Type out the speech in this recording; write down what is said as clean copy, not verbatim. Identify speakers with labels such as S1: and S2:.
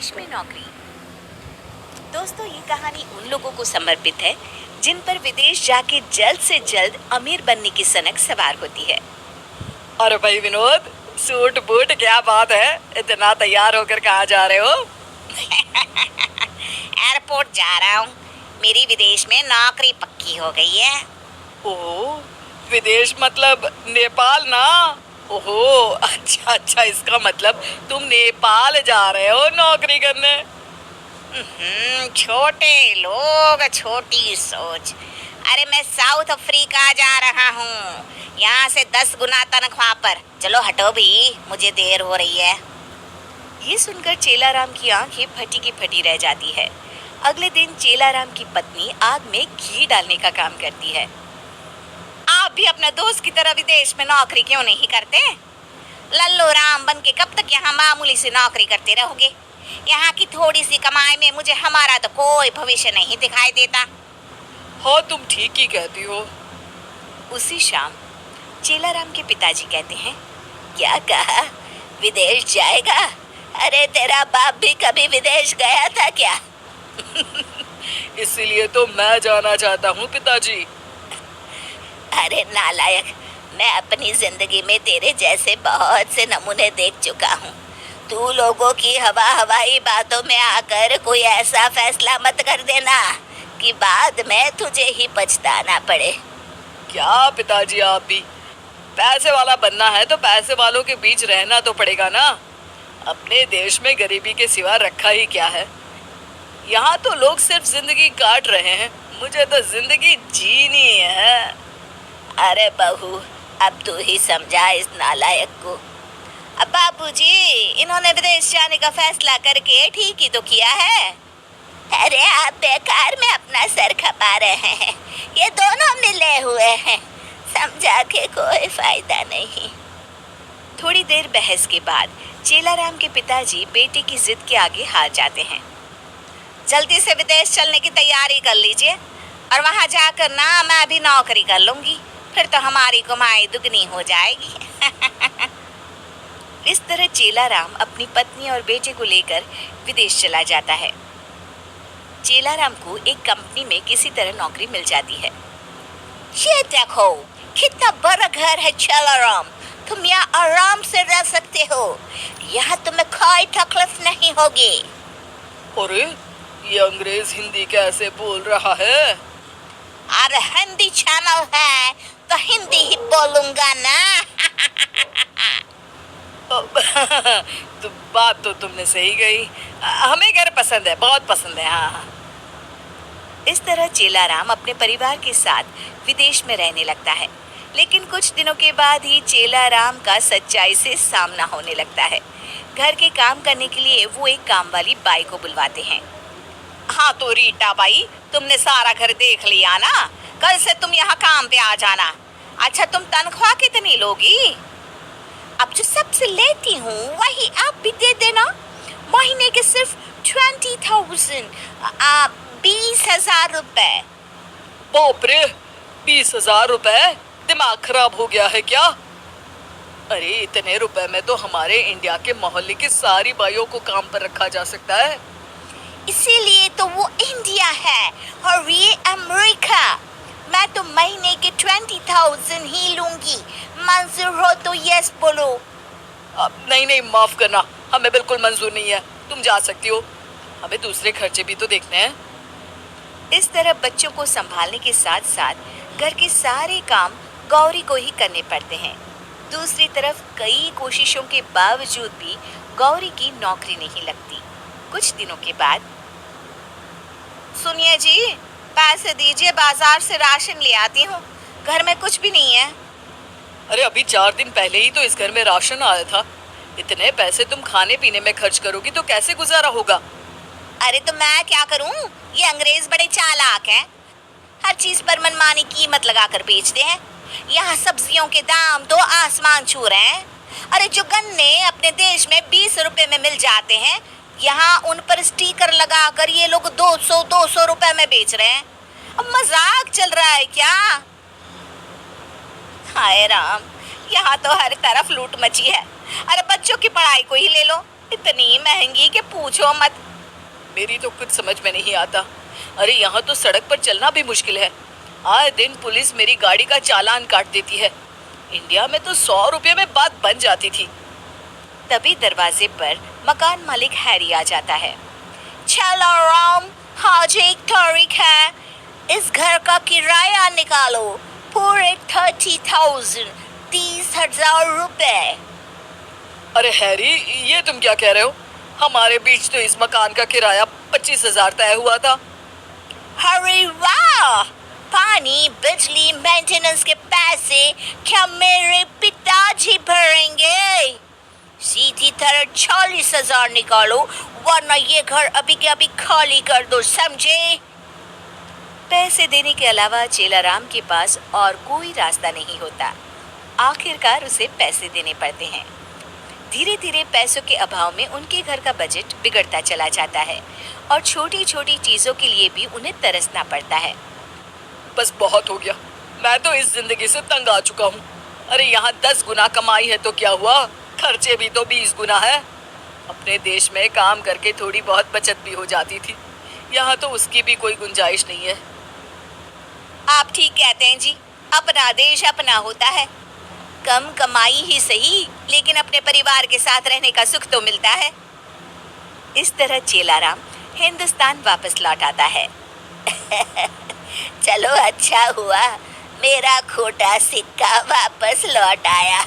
S1: विदेश में नौकरी। दोस्तों, ये कहानी उन लोगों को समर्पित है जिन पर विदेश जाके जल्द से जल्द अमीर बनने की सनक सवार होती है।
S2: अरे भाई विनोद, सूट बूट क्या बात है, इतना तैयार होकर कहाँ जा रहे हो?
S1: एयरपोर्ट जा रहा हूँ। मेरी विदेश में नौकरी पक्की हो गई है।
S2: ओह, विदेश मतलब नेपाल ना? ओहो, अच्छा अच्छा, इसका मतलब तुम नेपाल जा रहे हो नौकरी करने?
S1: छोटे लोग, छोटी सोच। अरे मैं साउथ अफ्रीका जा रहा हूँ, यहाँ से 10 गुना तनख्वाह पर। चलो हटो भी, मुझे देर हो रही है। ये सुनकर चेलाराम की आंखें फटी की फटी रह जाती है। अगले दिन चेलाराम की पत्नी आग में घी डालने का काम करती है। आप भी अपने दोस्त की तरह विदेश में नौकरी क्यों नहीं करते? लल्लू राम बन के कब तक यहाँ मामूली सी नौकरी करते रहोगे? यहाँ की थोड़ी सी कमाई में मुझे हमारा तो कोई भविष्य नहीं दिखाई देता।
S2: हाँ, तुम ठीक ही कहती हो।
S1: उसी शाम चेलाराम के पिताजी कहते हैं, क्या कहा? विदेश जाएगा? अरे तेरा बाप भी कभी विदेश गया था क्या?
S2: इसीलिए तो मैं जाना चाहता हूँ पिताजी।
S1: अरे नालायक, मैं अपनी जिंदगी में तेरे जैसे बहुत से नमूने देख चुका हूँ। तू लोगों की हवाई बातों में आकर कोई ऐसा फैसला मत कर देना कि बाद में तुझे ही पछताना पड़े।
S2: क्या पिताजी, आप भी पैसे वाला बनना है तो पैसे वालों के बीच रहना तो पड़ेगा ना। अपने देश में गरीबी के सिवा रखा ही क्या है? यहाँ तो लोग सिर्फ जिंदगी काट रहे हैं, मुझे तो जिंदगी जीनी है।
S1: अरे बहू, अब तू ही समझा इस नालायक को। अब बाबूजी, इन्होंने विदेश जाने का फैसला करके ठीक ही तो किया है। अरे आप बेकार में अपना सर खपा रहे हैं, ये दोनों मिले हुए हैं, समझा के कोई फायदा नहीं। थोड़ी देर बहस के बाद चेलाराम के पिताजी बेटे की जिद के आगे हार जाते हैं। जल्दी से विदेश चलने की तैयारी कर लीजिए और वहां जाकर ना मैं भी नौकरी कर लूंगी, फिर तो हमारी कमाई दुगनी हो जाएगी। इस तरह चेलाराम अपनी पत्नी और बेटे को लेकर विदेश चला जाता है। चेलाराम को एक कंपनी में किसी तरह नौकरी मिल जाती है। ये देखो, कितना बड़ा घर है चेलाराम, तुम यहाँ आराम से रह सकते हो, यहाँ तुम्हें कोई तकलीफ नहीं होगी।
S2: अरे, ये अंग्रेज हिंदी कैसे बोल रहा है?
S1: अरे हिंदी चैनल है तो हिंदी ही बोलूंगा ना।
S2: तो बात तो तुमने सही कही, हमें घर पसंद है, बहुत पसंद है। हाँ।
S1: इस तरह चेलाराम अपने परिवार के साथ विदेश में रहने लगता है। लेकिन कुछ दिनों के बाद ही चेलाराम का सच्चाई से सामना होने लगता है। घर के काम करने के लिए वो एक काम वाली बाई को बुलवाते हैं। हाँ तो रीटा बाई, तुमने सारा घर देख लिया ना, कल से तुम यहाँ काम पे आ जाना। अच्छा, तुम तनख्वाह कितनी लोगी? अब जो सबसे लेती हूँ वही आप भी दे देना। महीने के सिर्फ 20,000, 20,000 रुपए।
S2: बाप रे, 20,000 रुपए? दिमाग खराब हो गया है क्या? अरे इतने रुपए में तो हमारे इंडिया के मोहल्ले की सारी बाइयों को काम पर रखा जा सकता है।
S1: इसीलिए तो वो इंडिया है और ये अमेरिका। मैं तो महीने के 20,000 ही लूंगी, मंजूर हो तो यस बोलो।
S2: नहीं, माफ करना, हमें बिल्कुल मंजूर नहीं है, तुम जा सकती हो, हमें दूसरे खर्चे भी तो देखने हैं। इस तरह बच्चों को संभालने के साथ साथ घर के सारे काम गौरी को ही करने पड़ते हैं। दूसरी तरफ कई कोशिशों के बावजूद भी गौरी की नौकरी नहीं लगती। कुछ दिनों के बाद, सुनिए जी, पैसे दीजिए, बाजार से राशन ले आती हूँ, घर में कुछ भी नहीं है। अरे अभी 4 दिन पहले ही तो इस घर में राशन आया था, इतने पैसे तुम खाने पीने में खर्च करोगी तो कैसे गुजारा होगा? अरे तो मैं क्या करूँ, ये अंग्रेज बड़े चालाक हैं, हर चीज पर मनमानी कीमत लगाकर बेचते हैं। यहाँ सब्जियों के दाम तो आसमान छू रहे हैं। अरे जो गन्ने अपने देश में 20 रुपए में मिल जाते हैं, यहाँ उन पर स्टिकर लगाकर ये लोग 200 रुपए में बेच रहे हैं। अब मजाक चल रहा है क्या? हाय राम, यहाँ तो हर तरफ लूट मची है। अरे बच्चों की पढ़ाई को ही ले लो,
S1: इतनी महंगी कि पूछो मत।
S2: मेरी तो कुछ समझ में नहीं आता। अरे यहाँ तो सड़क पर चलना भी मुश्किल है। आए दिन पुलिस मेरी गाड़ी का चालान काट देती है। इंडिया में तो 100 रुपये में बात बन जाती थी।
S1: तभी दरवाजे पर मकान मालिक हैरी आ जाता है। चलो राम, आज एक तारीख है, इस घर का किराया निकालो, पूरे 30,000, 30,000 रुपए।
S2: अरे हैरी, ये तुम क्या कह रहे हो? हमारे बीच तो इस मकान का किराया 25,000 तय हुआ था।
S1: अरे वाह! पानी, बिजली, मेंटेनेंस के पैसे क्या मेरे पिताजी भरेंगे? सीधी तरह 40,000 निकालो, वरना ये घर अभी के अभी खाली कर दो, समझे? पैसे देने के अलावा चेलाराम के पास और कोई रास्ता नहीं होता। आखिरकार उसे पैसे देने पड़ते हैं। धीरे धीरे पैसों के अभाव में उनके घर का बजट बिगड़ता चला जाता है और छोटी छोटी चीजों के लिए भी उन्हें तरसना पड़ता है।
S2: बस बहुत हो गया, मैं तो इस जिंदगी से तंग आ चुका हूँ। अरे यहाँ 10 गुना कमाई है तो क्या हुआ, खर्चे भी तो 20 गुना है। अपने देश में काम करके थोड़ी बहुत बचत भी हो जाती थी, यहाँ तो उसकी भी कोई गुंजाइश नहीं है।
S1: आप ठीक कहते हैं जी, अपना देश अपना होता है। कम कमाई ही सही, लेकिन अपने परिवार के साथ रहने का सुख तो मिलता है। इस तरह चेलाराम हिंदुस्तान वापस लौट आता है। चलो अच्छा हुआ, मेरा खोटा सिक्का वापस लौट आया।